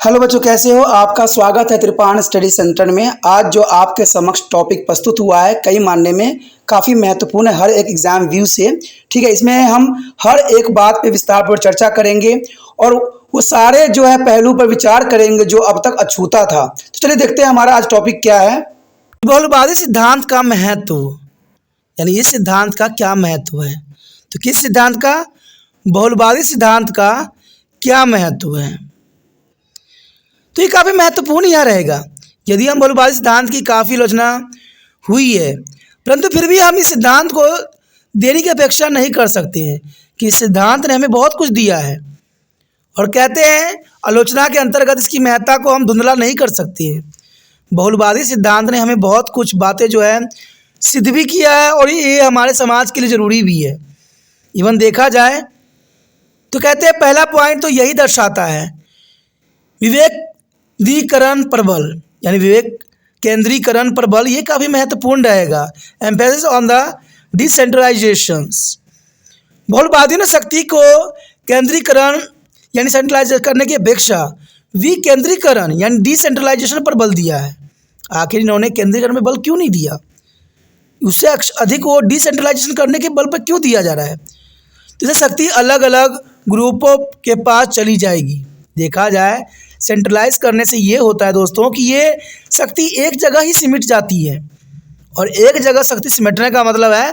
Hello बच्चों, कैसे हो? आपका स्वागत है त्रिपाण स्टडी सेंटर में। आज जो आपके समक्ष टॉपिक प्रस्तुत हुआ है कई मानने में काफ़ी महत्वपूर्ण है हर एक एग्जाम व्यू से। ठीक है, इसमें हम हर एक बात पे विस्तार पर चर्चा करेंगे और वो सारे जो है पहलू पर विचार करेंगे जो अब तक अछूता था। तो चलिए देखते हैं हमारा आज टॉपिक क्या है। बहुलवादी सिद्धांत का महत्व, यानी इस सिद्धांत का क्या महत्व है। तो किस सिद्धांत का? बहुलवादी सिद्धांत का क्या महत्व है। तो ये काफ़ी महत्वपूर्ण यहाँ रहेगा। यदि हम बहुलवादी सिद्धांत की काफ़ी आलोचना हुई है, परंतु फिर भी हम इस सिद्धांत को देने की अपेक्षा नहीं कर सकते हैं कि इस सिद्धांत ने हमें बहुत कुछ दिया है। और कहते हैं आलोचना के अंतर्गत इसकी महत्ता को हम धुंधला नहीं कर सकते हैं। बहुलवादी सिद्धांत ने हमें बहुत कुछ बातें जो है सिद्ध भी किया है और ये हमारे समाज के लिए ज़रूरी भी है। इवन देखा जाए तो कहते हैं पहला पॉइंट तो यही दर्शाता है, विवेकीकरण पर बल, यानी विवेक केंद्रीकरण पर बल, ये काफ़ी महत्वपूर्ण रहेगा। Emphasis on the decentralisations. बहुलवादियों ने शक्ति को केंद्रीकरण यानी सेंट्रलाइज करने की अपेक्षा विकेंद्रीकरण यानी डिसेंट्रलाइजेशन पर बल दिया है। आखिर इन्होंने केंद्रीकरण में बल क्यों नहीं दिया? उससे अधिक वो डिसेंट्रलाइजेशन करने के बल पर क्यों दिया जा रहा है? तो इससे शक्ति अलग अलग ग्रुपों के पास चली जाएगी। देखा जाए सेंट्रलाइज करने से ये होता है दोस्तों कि ये शक्ति एक जगह ही सिमट जाती है, और एक जगह शक्ति सिमटने का मतलब है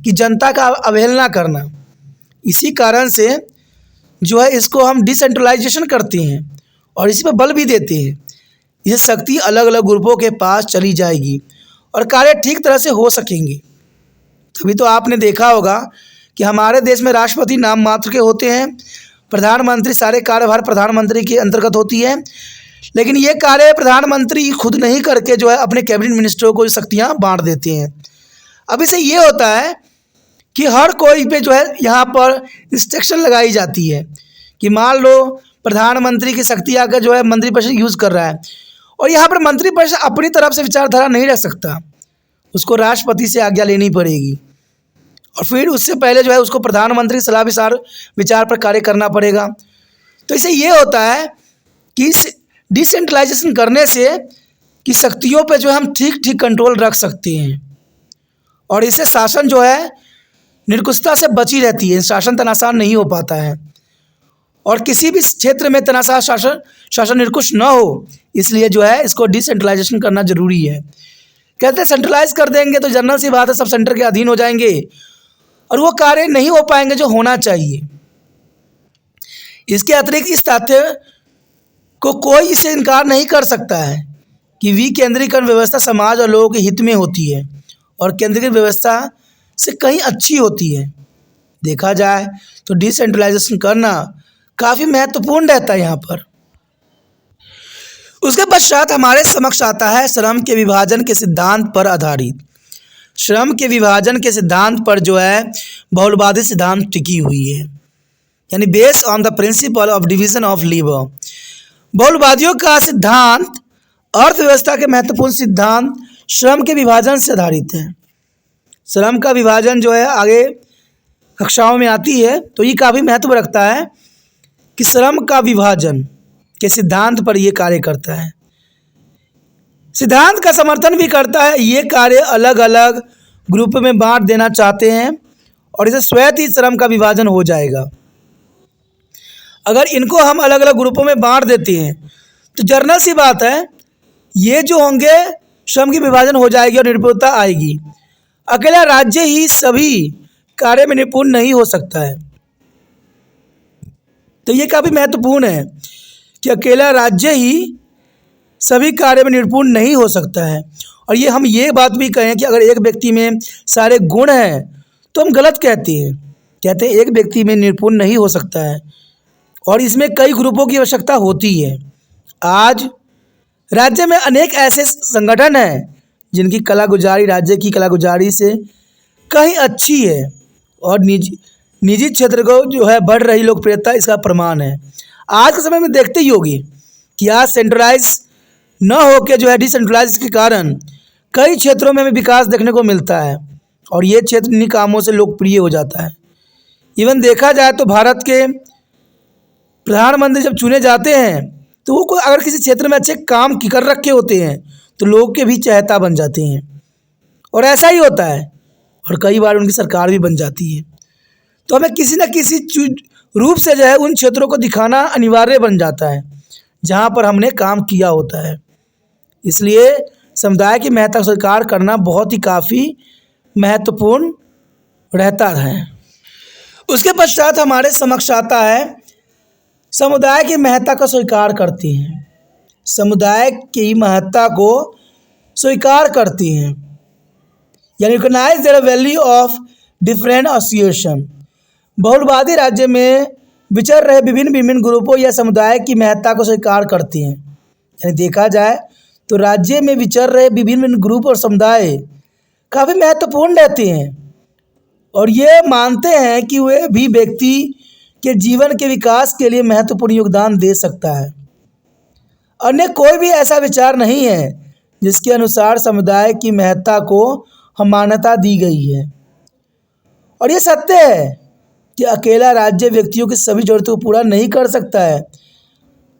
कि जनता का अवहेलना करना। इसी कारण से जो है इसको हम डिसेंट्रलाइजेशन करते हैं और इसी पर बल भी देते हैं। ये शक्ति अलग अलग ग्रुपों के पास चली जाएगी और कार्य ठीक तरह से हो सकेंगे। तभी तो आपने देखा होगा कि हमारे देश में राष्ट्रपति नाम मात्र के होते हैं, प्रधानमंत्री सारे कार्यभार प्रधानमंत्री के अंतर्गत होती है, लेकिन ये कार्य प्रधानमंत्री खुद नहीं करके जो है अपने कैबिनेट मिनिस्टरों को शक्तियाँ बांट देते हैं। अब इससे ये होता है कि हर कोई पे जो है यहाँ पर रिस्ट्रिक्शन लगाई जाती है कि मान लो प्रधानमंत्री की शक्ति आकर जो है मंत्रिपरिषद यूज़ कर रहा है, और यहाँ पर मंत्रिपरिषद अपनी तरफ से विचारधारा नहीं रख सकता, उसको राष्ट्रपति से आज्ञा लेनी पड़ेगी, और फिर उससे पहले जो है उसको प्रधानमंत्री सलाह विचार पर कार्य करना पड़ेगा। तो इससे ये होता है कि डिसेंट्रलाइजेशन करने से कि शक्तियों पे जो है हम ठीक ठीक कंट्रोल रख सकते हैं, और इससे शासन जो है निरंकुशता से बची रहती है। शासन तनाशाह नहीं हो पाता है, और किसी भी क्षेत्र में तनाशाह शासन निरंकुश न हो, इसलिए जो है इसको डिसेंट्रलाइजेशन करना जरूरी है। कहते हैं सेंट्रलाइज कर देंगे तो जनरल सी बात है, सब सेंटर के अधीन हो जाएंगे और वो कार्य नहीं हो पाएंगे जो होना चाहिए। इसके अतिरिक्त इस तथ्य को कोई इसे इनकार नहीं कर सकता है कि विकेंद्रीकरण व्यवस्था समाज और लोगों के हित में होती है और केंद्रीकृत व्यवस्था से कहीं अच्छी होती है। देखा जाए तो डिसेंट्रलाइजेशन करना काफ़ी महत्वपूर्ण रहता है यहाँ पर। उसके पश्चात हमारे समक्ष आता है श्रम के विभाजन के सिद्धांत पर आधारित। श्रम के विभाजन के सिद्धांत पर जो है बहुलवादी सिद्धांत टिकी हुई है, यानी based on the principle of division of labour. बहुलवादियों का सिद्धांत अर्थव्यवस्था के महत्वपूर्ण सिद्धांत श्रम के विभाजन से आधारित है। श्रम का विभाजन जो है आगे कक्षाओं में आती है, तो ये काफ़ी महत्व रखता है कि श्रम का विभाजन के सिद्धांत पर ये कार्य करता है। सिद्धांत का समर्थन भी करता है। ये कार्य अलग अलग ग्रुप में बांट देना चाहते हैं और इसे स्वयं ही श्रम का विभाजन हो जाएगा। अगर इनको हम अलग अलग ग्रुपों में बांट देते हैं तो जर्नल सी बात है, ये जो होंगे श्रम की विभाजन हो जाएगी और निपुणता आएगी। अकेला राज्य ही सभी कार्य में निपुण नहीं हो सकता है। तो ये काफ़ी महत्वपूर्ण है कि अकेला राज्य ही सभी कार्य में निपुण नहीं हो सकता है। और ये हम ये बात भी कहें कि अगर एक व्यक्ति में सारे गुण हैं तो हम गलत कहते हैं एक व्यक्ति में निपुण नहीं हो सकता है, और इसमें कई ग्रुपों की आवश्यकता होती है। आज राज्य में अनेक ऐसे संगठन हैं जिनकी कलागुजारी राज्य की कलागुजारी से कहीं अच्छी है, और निजी क्षेत्र को जो है बढ़ रही लोकप्रियता इसका प्रमाण है। आज के समय में देखते ही होगी कि आज सेंट्रलाइज न होकर जो है डिसेंट्रलाइज के कारण कई क्षेत्रों में विकास देखने को मिलता है, और ये क्षेत्र इन्हीं कामों से लोकप्रिय हो जाता है। इवन देखा जाए तो भारत के प्रधानमंत्री जब चुने जाते हैं तो वो कोई अगर किसी क्षेत्र में अच्छे काम कर रखे होते हैं तो लोग के भी चहेता बन जाते हैं, और ऐसा ही होता है, और कई बार उनकी सरकार भी बन जाती है। तो हमें किसी न किसी रूप से जो है उन क्षेत्रों को दिखाना अनिवार्य बन जाता है जहाँ पर हमने काम किया होता है। इसलिए समुदाय की महत्ता को स्वीकार करना बहुत ही काफ़ी महत्वपूर्ण रहता है। उसके पश्चात हमारे समक्ष आता है समुदाय की महत्ता को स्वीकार करती हैं। समुदाय की महत्ता को स्वीकार करती हैं, यानी recognise the value of different association. बहुलवादी राज्य में विचर रहे विभिन्न ग्रुपों या समुदाय की महत्ता को स्वीकार करती हैं। यानी देखा जाए तो राज्य में विचर रहे विभिन्न ग्रुप और समुदाय काफ़ी महत्वपूर्ण रहते हैं, और ये मानते हैं कि वे भी व्यक्ति के जीवन के विकास के लिए महत्वपूर्ण योगदान दे सकता है। अन्य कोई भी ऐसा विचार नहीं है जिसके अनुसार समुदाय की महत्ता को मान्यता दी गई है। और ये सत्य है कि अकेला राज्य व्यक्तियों की सभी ज़रूरतों को पूरा नहीं कर सकता है।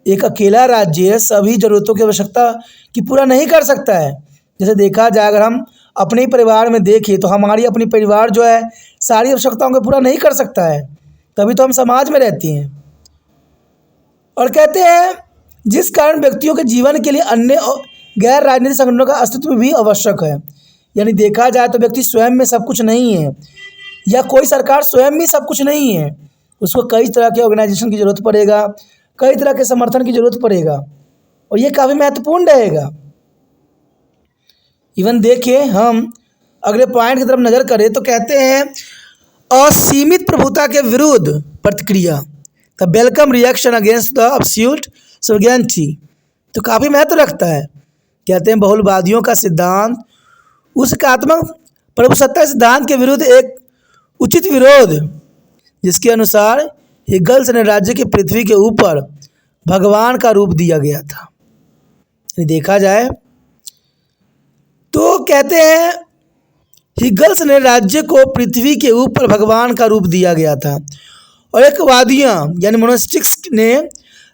एक अकेला राज्य सभी ज़रूरतों की आवश्यकता की पूरा नहीं कर सकता है। जैसे देखा जाए, अगर हम अपने परिवार में देखें तो हमारी अपनी परिवार जो है सारी आवश्यकताओं को पूरा नहीं कर सकता है, तभी तो हम समाज में रहते हैं। और कहते हैं जिस कारण व्यक्तियों के जीवन के लिए अन्य गैर राजनीतिक संगठनों का अस्तित्व भी आवश्यक है। यानी देखा जाए तो व्यक्ति स्वयं में सब कुछ नहीं है, या कोई सरकार स्वयं में सब कुछ नहीं है, उसको कई तरह के ऑर्गेनाइजेशन की ज़रूरत पड़ेगा, कई तरह के समर्थन की ज़रूरत पड़ेगा, और ये काफ़ी महत्वपूर्ण रहेगा। इवन देखिए, हम अगले पॉइंट की तरफ नज़र करें तो कहते हैं असीमित प्रभुता के विरुद्ध प्रतिक्रिया, the welcome reaction against the absolute sovereignty. तो काफ़ी महत्व रखता है। कहते हैं बहुलवादियों का सिद्धांत उस एकात्मक प्रभुसत्ता सिद्धांत के विरुद्ध एक उचित विरोध, जिसके अनुसार हिगल्स ने राज्य की पृथ्वी के ऊपर भगवान का रूप दिया गया था। देखा जाए तो कहते हैं हिगल्स ने राज्य को पृथ्वी के ऊपर भगवान का रूप दिया गया था, और एक वादियाँ यानी मोनास्टिक्स ने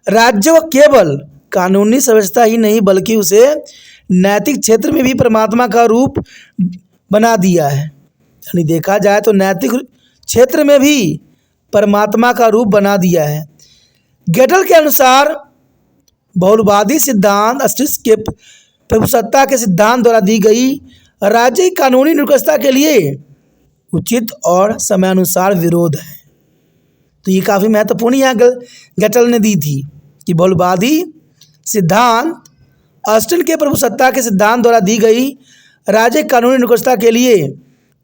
राज्य को केवल कानूनी व्यवस्था ही नहीं बल्कि उसे नैतिक क्षेत्र में भी परमात्मा का रूप बना दिया है। यानी देखा जाए तो नैतिक क्षेत्र में भी परमात्मा का रूप बना दिया है। गेटल के अनुसार बहुलवादी सिद्धांत अस्तित्व के प्रभुसत्ता के सिद्धांत द्वारा दी गई राज्य की कानूनी निरंकुशता के लिए उचित और समयानुसार विरोध है। तो ये काफ़ी महत्वपूर्ण यहाँ गेटल ने दी थी कि बहुलवादी सिद्धांत ऑस्टिन के प्रभुसत्ता के सिद्धांत द्वारा दी गई राज्य की कानूनी निरंकुशता के लिए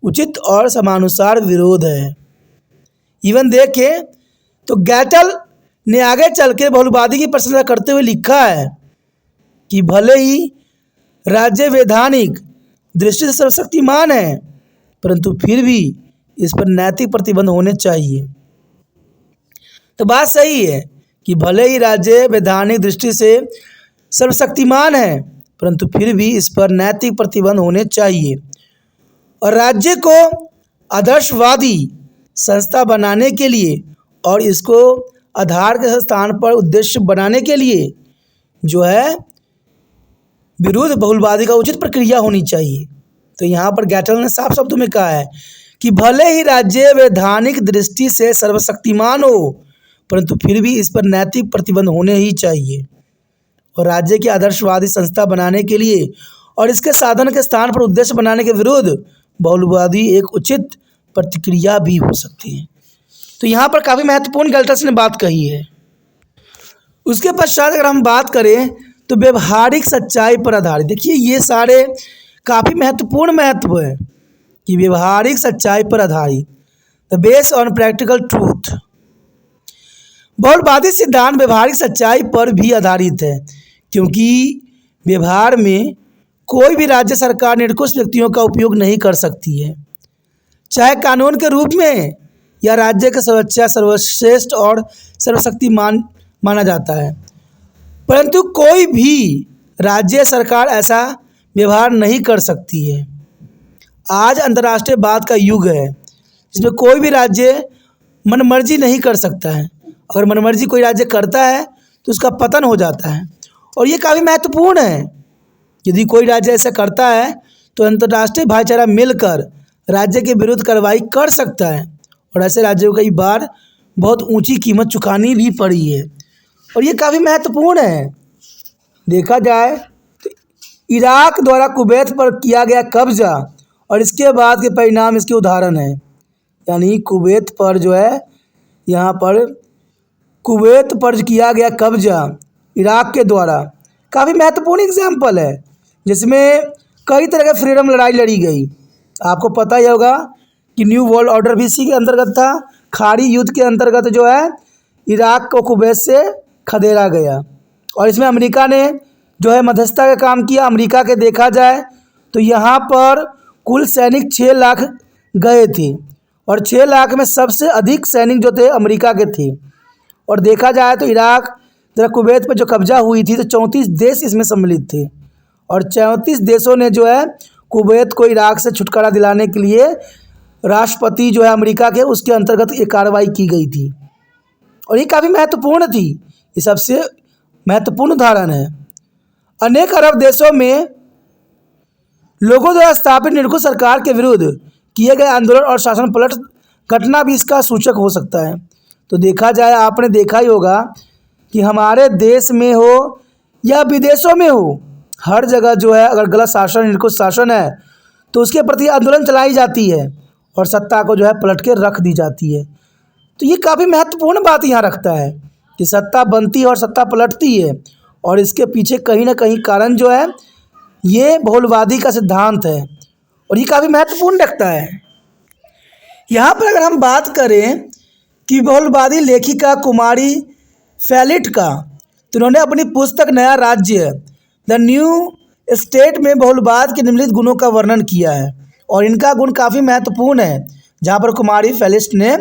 उचित और समानुसार विरोध है। इवन देखें तो गेटल ने आगे चल के बहुलवादी की प्रशंसा करते हुए लिखा है कि भले ही राज्य वैधानिक दृष्टि से सर्वशक्तिमान है, परंतु फिर भी इस पर नैतिक प्रतिबंध होने चाहिए। तो बात सही है कि भले ही राज्य वैधानिक दृष्टि से सर्वशक्तिमान है, परंतु फिर भी इस पर नैतिक प्रतिबंध होने चाहिए, और राज्य को आदर्शवादी संस्था बनाने के लिए और इसको आधार के स्थान पर उद्देश्य बनाने के लिए जो है विरुद्ध बहुलवादी का उचित प्रक्रिया होनी चाहिए। तो यहाँ पर गेटल ने साफ शब्दों में कहा है कि भले ही राज्य वैधानिक दृष्टि से सर्वशक्तिमान हो, परंतु फिर भी इस पर नैतिक प्रतिबंध होने ही चाहिए, और राज्य की आदर्शवादी संस्था बनाने के लिए और इसके साधन के स्थान पर उद्देश्य बनाने के विरुद्ध बहुलवादी एक उचित प्रतिक्रिया भी हो सकती है। तो यहाँ पर काफ़ी महत्वपूर्ण गेटल ने बात कही है। उसके पश्चात अगर हम बात करें तो व्यवहारिक सच्चाई पर आधारित, देखिए ये सारे काफ़ी महत्वपूर्ण महत्व है कि व्यवहारिक सच्चाई पर आधारित, the base on practical truth. बहुलवादी सिद्धांत व्यवहारिक सच्चाई पर भी आधारित है, क्योंकि व्यवहार में कोई भी राज्य सरकार निरंकुश व्यक्तियों का उपयोग नहीं कर सकती है, चाहे कानून के रूप में या राज्य का सुरक्षा सर्वश्रेष्ठ और सर्वशक्तिमान माना जाता है। परंतु कोई भी राज्य सरकार ऐसा व्यवहार नहीं कर सकती है। आज अंतर्राष्ट्रीयवाद का युग है, जिसमें कोई भी राज्य मनमर्जी नहीं कर सकता है। अगर मनमर्जी कोई राज्य करता है तो उसका पतन हो जाता है। और ये काफ़ी महत्वपूर्ण है। यदि कोई राज्य ऐसा करता है तो अंतर्राष्ट्रीय भाईचारा मिलकर राज्य के विरुद्ध कार्रवाई कर सकता है, और ऐसे राज्यों को कई बार बहुत ऊंची कीमत चुकानी भी पड़ी है। और ये काफ़ी महत्वपूर्ण है। देखा जाए तो इराक द्वारा कुवैत पर किया गया कब्जा और इसके बाद के परिणाम इसके उदाहरण हैं। यानी कुवैत पर जो है, यहाँ पर कुवैत पर किया गया कब्जा इराक के द्वारा काफ़ी महत्वपूर्ण एग्जाम्पल है, जिसमें कई तरह के फ्रीडम लड़ाई लड़ी गई। आपको पता ही होगा कि न्यू वर्ल्ड ऑर्डर भी इसी के अंतर्गत था। खाड़ी युद्ध के अंतर्गत जो है इराक को कुवैत से खदेड़ा गया, और इसमें अमेरिका ने जो है मध्यस्थता का काम किया। अमेरिका के देखा जाए तो यहाँ पर कुल सैनिक 6 लाख गए थे, और 6 लाख में सबसे अधिक सैनिक जो थे अमेरिका के थे। और देखा जाए तो इराक तथा कुवैत पर जो कब्जा हुई थी तो 34 देश इसमें सम्मिलित थे, और 34 देशों ने जो है कुवैत को इराक से छुटकारा दिलाने के लिए राष्ट्रपति जो है अमेरिका के, उसके अंतर्गत ये कार्रवाई की गई थी। और ये काफ़ी महत्वपूर्ण थी। ये सबसे महत्वपूर्ण उदाहरण है। अनेक अरब देशों में लोगों द्वारा स्थापित निरंकुश सरकार के विरुद्ध किए गए आंदोलन और शासन पलट घटना भी इसका सूचक हो सकता है। तो देखा जाए, आपने देखा ही होगा कि हमारे देश में हो या विदेशों में हो, हर जगह जो है अगर गलत शासन, निरंकुश शासन है तो उसके प्रति आंदोलन चलाई जाती है और सत्ता को जो है पलट के रख दी जाती है। तो ये काफ़ी महत्वपूर्ण बात यहाँ रखता है कि सत्ता बनती है और सत्ता पलटती है, और इसके पीछे कहीं ना कहीं कारण जो है ये बहुलवादी का सिद्धांत है, और ये काफ़ी महत्वपूर्ण रखता है। यहाँ पर अगर हम बात करें कि बहुलवादी लेखिका कुमारी फैलिट का, तो उन्होंने अपनी पुस्तक नया राज्य द न्यू स्टेट में बहुलवाद के निम्नलिखित गुणों का वर्णन किया है, और इनका गुण काफ़ी महत्वपूर्ण है। जहाँ पर कुमारी फैलिट ने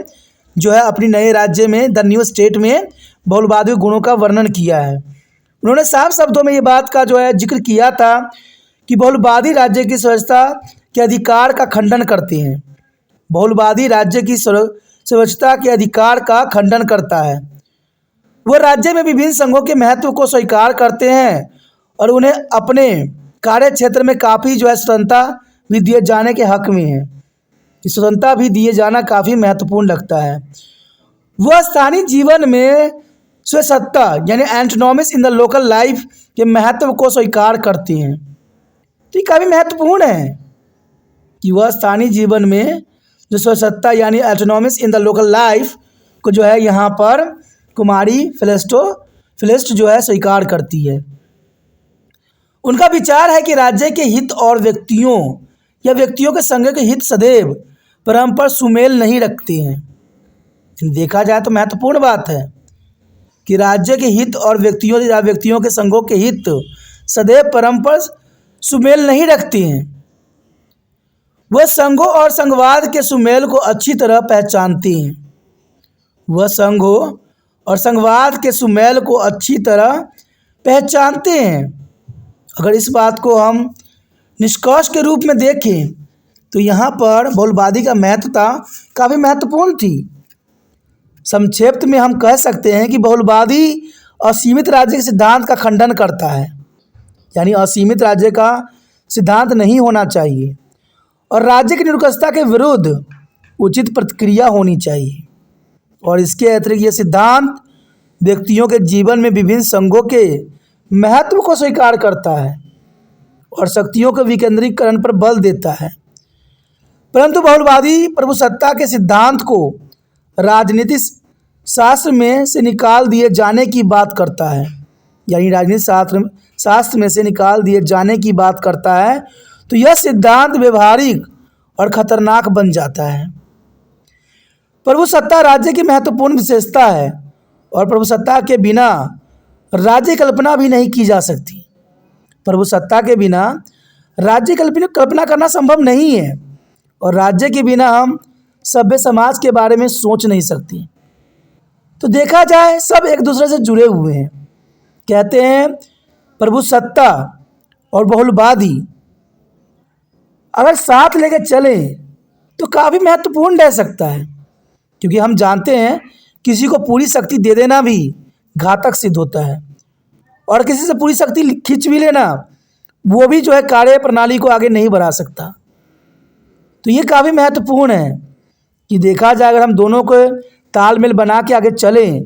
जो है अपनी नए राज्य में द न्यू स्टेट में बहुलवादी गुणों का वर्णन किया है। उन्होंने साफ शब्दों में ये बात का जो है जिक्र किया था कि बहुलवादी राज्य की स्वच्छता के अधिकार का खंडन करते हैं। बहुलवादी राज्य की स्वच्छता के अधिकार का खंडन करता है। वह राज्य में विभिन्न संघों के महत्व को स्वीकार करते हैं और उन्हें अपने कार्य क्षेत्र में काफ़ी जो है स्वतंत्रता भी दिए जाने के हक में है। स्वतंत्रता भी दिए जाना काफ़ी महत्वपूर्ण लगता है। वह स्थानीय जीवन में स्वसत्ता यानी एंटोनॉमिस इन द लोकल लाइफ के महत्व को स्वीकार करती हैं। तो ये काफ़ी महत्वपूर्ण है कि वह स्थानीय जीवन में जो स्वसत्ता यानी एंटोनॉमिस इन द लोकल लाइफ को जो है यहाँ पर कुमारी फिलिस्ट जो है स्वीकार करती है। उनका विचार है कि राज्य के हित और व्यक्तियों या व्यक्तियों के संघ के हित सदैव परस्पर सुमेल नहीं रखते हैं। देखा जाए तो महत्वपूर्ण बात है कि राज्य के हित और व्यक्तियों या व्यक्तियों के संघों के हित सदैव परस्पर सुमेल नहीं रखते हैं। वह संघों और संघवाद के सुमेल को अच्छी तरह पहचानते हैं। वह संघों और संघवाद के सुमेल को अच्छी तरह पहचानते हैं। अगर इस बात को हम निष्कर्ष के रूप में देखें तो यहाँ पर बहुलवादी का महत्वता काफ़ी महत्वपूर्ण थी। संक्षेप में हम कह सकते हैं कि बहुलवादी असीमित राज्य के सिद्धांत का खंडन करता है, यानी असीमित राज्य का सिद्धांत नहीं होना चाहिए और राज्य की निरंकुशता के विरुद्ध उचित प्रतिक्रिया होनी चाहिए। और इसके अतिरिक्त यह सिद्धांत व्यक्तियों के जीवन में विभिन्न संघों के महत्व को स्वीकार करता है और शक्तियों के विकेंद्रीकरण पर बल देता है। परंतु बहुलवादी प्रभुसत्ता के सिद्धांत को राजनीतिक शास्त्र में से निकाल दिए जाने की बात करता है, यानी राजनीतिक शास्त्र में से निकाल दिए जाने की बात करता है, तो यह सिद्धांत व्यवहारिक और खतरनाक बन जाता है। प्रभुसत्ता राज्य की महत्वपूर्ण विशेषता है और प्रभुसत्ता के बिना राज्य कल्पना भी नहीं की जा सकती। प्रभुसत्ता के बिना राज्य कल्पना करना संभव नहीं है और राज्य के बिना हम सभ्य समाज के बारे में सोच नहीं सकते। तो देखा जाए सब एक दूसरे से जुड़े हुए हैं। कहते हैं प्रभुसत्ता और बहुलवादी अगर साथ लेके चलें तो काफ़ी महत्वपूर्ण रह सकता है, क्योंकि हम जानते हैं किसी को पूरी शक्ति दे देना भी घातक सिद्ध होता है। और किसी से पूरी शक्ति खींच भी लेना, वो भी जो है कार्य प्रणाली को आगे नहीं बढ़ा सकता। तो ये काफ़ी महत्वपूर्ण है कि देखा जाए अगर हम दोनों को तालमेल बना के आगे चलें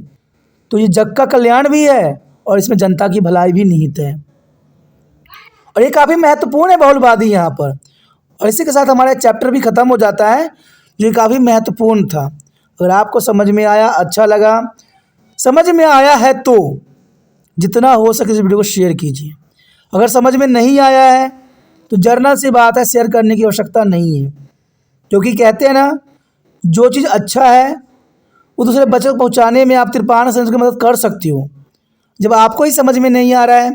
तो ये जग का कल्याण भी है और इसमें जनता की भलाई भी निहित है। और ये काफ़ी महत्वपूर्ण है बहुलवादी यहाँ पर। और इसी के साथ हमारा चैप्टर भी ख़त्म हो जाता है, जो काफ़ी महत्वपूर्ण था। अगर आपको समझ में आया, अच्छा लगा, समझ में आया है तो जितना हो सके इस वीडियो को शेयर कीजिए। अगर समझ में नहीं आया है तो जर्नल सी बात है, शेयर करने की आवश्यकता नहीं है। क्योंकि कहते हैं ना, जो चीज़ अच्छा है वो दूसरे बच्चे को पहुँचाने में आप तिरपान से उसकी मदद कर सकती हो। जब आपको ही समझ में नहीं आ रहा है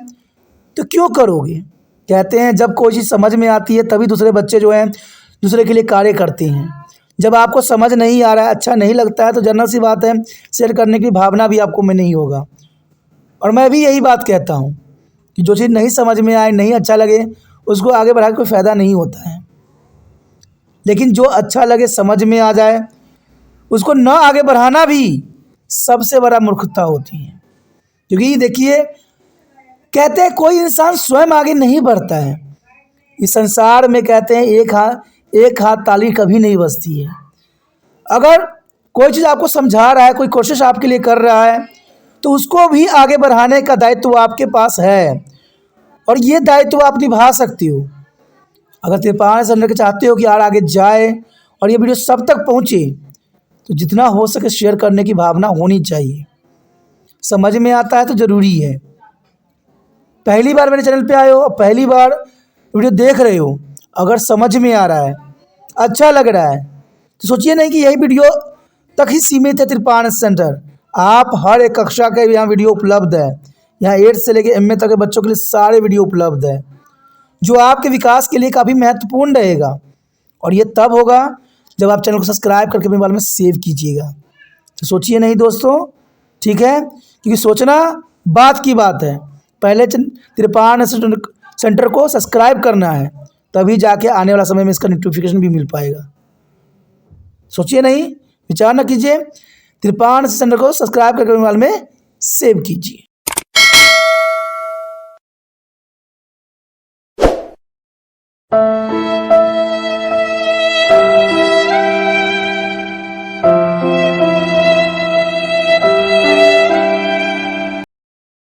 तो क्यों करोगे। कहते हैं जब कोई चीज़ समझ में आती है तभी दूसरे बच्चे जो हैं दूसरे के लिए कार्य करते हैं। जब आपको समझ नहीं आ रहा है, अच्छा नहीं लगता है, तो जनरल सी बात है, शेयर करने की भावना भी आपको में नहीं होगा। और मैं भी यही बात कहता हूँ कि जो चीज़ नहीं समझ में आए, नहीं अच्छा लगे, उसको आगे बढ़ा के कोई फ़ायदा नहीं होता है। लेकिन जो अच्छा लगे, समझ में आ जाए, उसको न आगे बढ़ाना भी सबसे बड़ा मूर्खता होती है। क्योंकि देखिए, कहते हैं कोई इंसान स्वयं आगे नहीं बढ़ता है। इस संसार में कहते हैं एक हाथ ताली कभी नहीं बजती है। अगर कोई चीज़ आपको समझा रहा है, कोई कोशिश आपके लिए कर रहा है, तो उसको भी आगे बढ़ाने का दायित्व आपके पास है और ये दायित्व आप निभा सकती हो। अगर तिरपान से अंदर के चाहते हो कि यार आगे जाए और ये वीडियो सब तक पहुँचे, तो जितना हो सके शेयर करने की भावना होनी चाहिए। समझ में आता है तो ज़रूरी है। पहली बार मेरे चैनल पे आए हो और पहली बार वीडियो देख रहे हो, अगर समझ में आ रहा है, अच्छा लग रहा है, तो सोचिए नहीं कि यही वीडियो तक ही सीमित है तिरपान सेंटर। आप हर एक कक्षा के यहाँ वीडियो उपलब्ध है। यहाँ 8 से लेकर MA तक के बच्चों के लिए सारे वीडियो उपलब्ध है, जो आपके विकास के लिए काफ़ी महत्वपूर्ण रहेगा। और ये तब होगा जब आप चैनल को सब्सक्राइब करके अपने मोबाइल में सेव कीजिएगा। तो सोचिए नहीं दोस्तों, ठीक है, क्योंकि सोचना बात की बात है। पहले तिरपान सेंटर को सब्सक्राइब करना है, तभी जाके आने वाला समय में इसका नोटिफिकेशन भी मिल पाएगा। सोचिए नहीं, विचार न कीजिए, तिरपान सेंटर को सब्सक्राइब करके मोबाइल में सेव कीजिए।